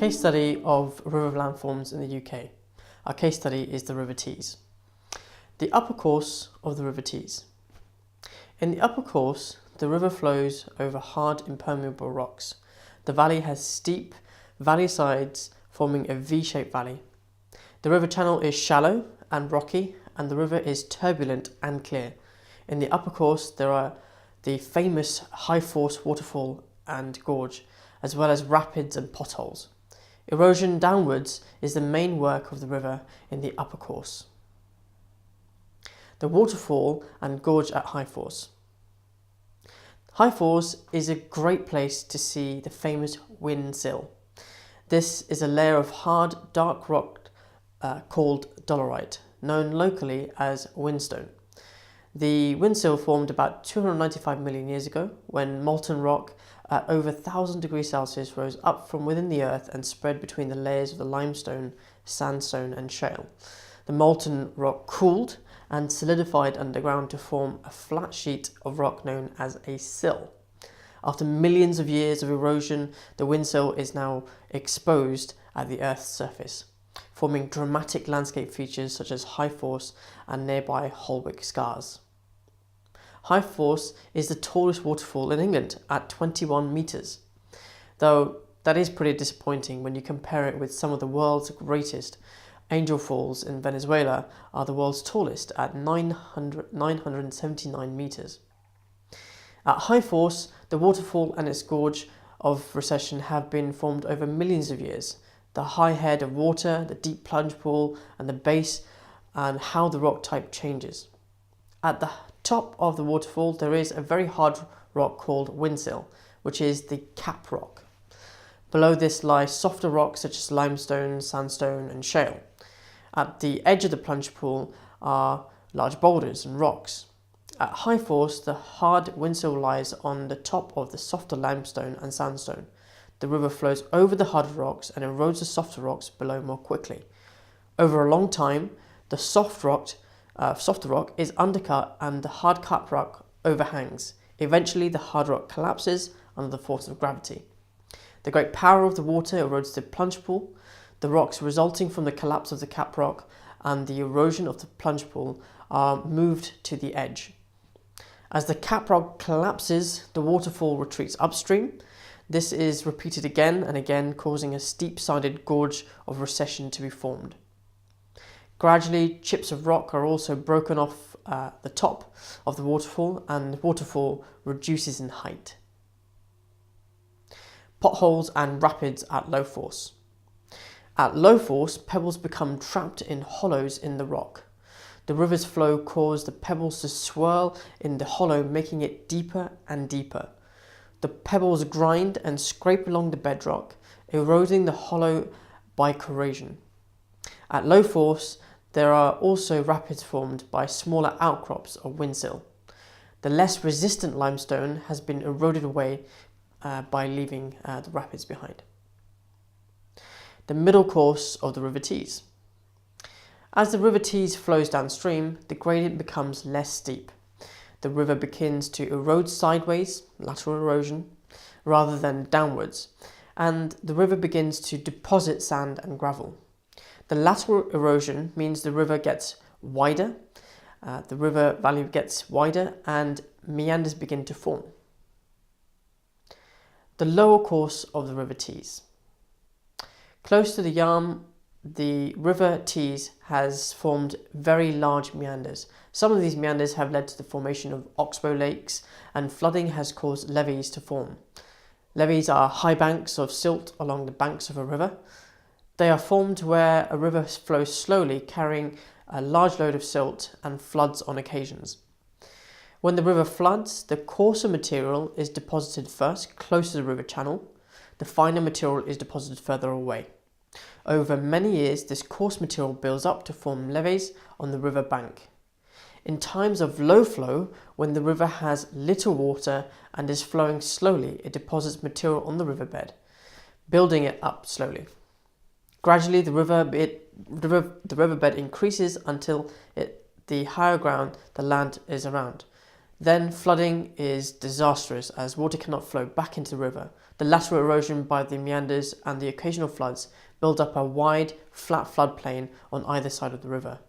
Case study of river landforms in the UK. Our case study is the River Tees. The upper course of the River Tees. In the upper course, the river flows over hard impermeable rocks. The valley has steep valley sides forming a V-shaped valley. The river channel is shallow and rocky, and the river is turbulent and clear. In the upper course, there are the famous high force waterfall and gorge, as well as rapids and potholes. Erosion downwards is the main work of the river in the upper course. The waterfall and gorge at high force. High force is a great place to see the famous wind sill. This is a layer of hard, dark rock called dolerite, known locally as whinstone. The windsill formed about 295 million years ago when molten rock at over 1000 degrees Celsius rose up from within the earth and spread between the layers of the limestone, sandstone and shale. The molten rock cooled and solidified underground to form a flat sheet of rock known as a sill. After millions of years of erosion, the windsill is now exposed at the Earth's surface, forming dramatic landscape features such as High Force and nearby Holwick Scars. High Force is the tallest waterfall in England at 21 metres, though that is pretty disappointing when you compare it with some of the world's greatest. Angel Falls in Venezuela are the world's tallest at 979 metres. At High Force, the waterfall and its gorge of recession have been formed over millions of years. The high head of water, the deep plunge pool and the base, and how the rock type changes. At the top of the waterfall there is a very hard rock called windsill, which is the cap rock. Below this lie softer rocks such as limestone, sandstone and shale. At the edge of the plunge pool are large boulders and rocks. At High Force, the hard windsill lies on the top of the softer limestone and sandstone. The river flows over the harder rocks and erodes the softer rocks below more quickly. Over a long time, the softer rock is undercut and the hard cap rock overhangs. Eventually, the hard rock collapses under the force of gravity. The great power of the water erodes the plunge pool. The rocks resulting from the collapse of the cap rock and the erosion of the plunge pool are moved to the edge. As the cap rock collapses, the waterfall retreats upstream. This is repeated again and again, causing a steep-sided gorge of recession to be formed. Gradually, chips of rock are also broken off the top of the waterfall, and the waterfall reduces in height. Potholes and rapids at low force. At low force, pebbles become trapped in hollows in the rock. The river's flow causes the pebbles to swirl in the hollow, making it deeper and deeper. The pebbles grind and scrape along the bedrock, eroding the hollow by corrosion. At low force, there are also rapids formed by smaller outcrops of windsill. The less resistant limestone has been eroded away by leaving the rapids behind. The middle course of the River Tees. As the River Tees flows downstream, the gradient becomes less steep. The river begins to erode sideways, lateral erosion, rather than downwards, and the river begins to deposit sand and gravel. The lateral erosion means the river gets wider, the river valley gets wider, and meanders begin to form. The lower course of the River Tees. Close to the Yarm, the River Tees has formed very large meanders. Some of these meanders have led to the formation of oxbow lakes, and flooding has caused levees to form. Levees are high banks of silt along the banks of a river. They are formed where a river flows slowly, carrying a large load of silt, and floods on occasions. When the river floods, the coarser material is deposited first, close to the river channel. The finer material is deposited further away. Over many years, this coarse material builds up to form levees on the river bank. In times of low flow, when the river has little water and is flowing slowly, it deposits material on the riverbed, building it up slowly. Gradually, the riverbed increases until the higher ground the land is around. Then flooding is disastrous as water cannot flow back into the river. The lateral erosion by the meanders and the occasional floods build up a wide, flat floodplain on either side of the river.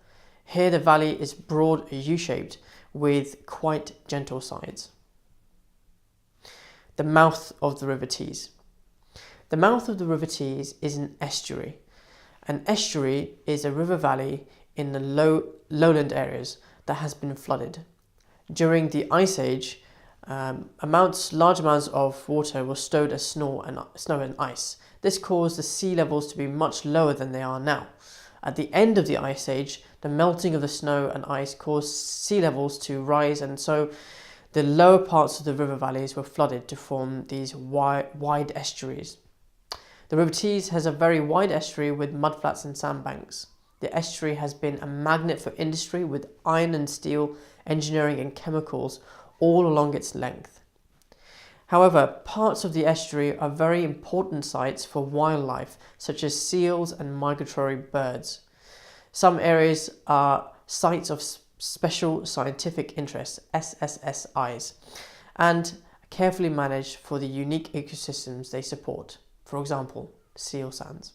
Here the valley is broad U-shaped with quite gentle sides. The mouth of the River Tees. The mouth of the River Tees is an estuary. An estuary is a river valley in the lowland areas that has been flooded. During the Ice Age, large amounts of water were stored as snow and ice. This caused the sea levels to be much lower than they are now. At the end of the Ice Age, the melting of the snow and ice caused sea levels to rise, and so the lower parts of the river valleys were flooded to form these wide estuaries. The River Tees has a very wide estuary with mudflats and sandbanks. The estuary has been a magnet for industry with iron and steel, engineering and chemicals all along its length. However, parts of the estuary are very important sites for wildlife, such as seals and migratory birds. Some areas are sites of special scientific interest, SSSIs, and carefully managed for the unique ecosystems they support. For example, seal sands.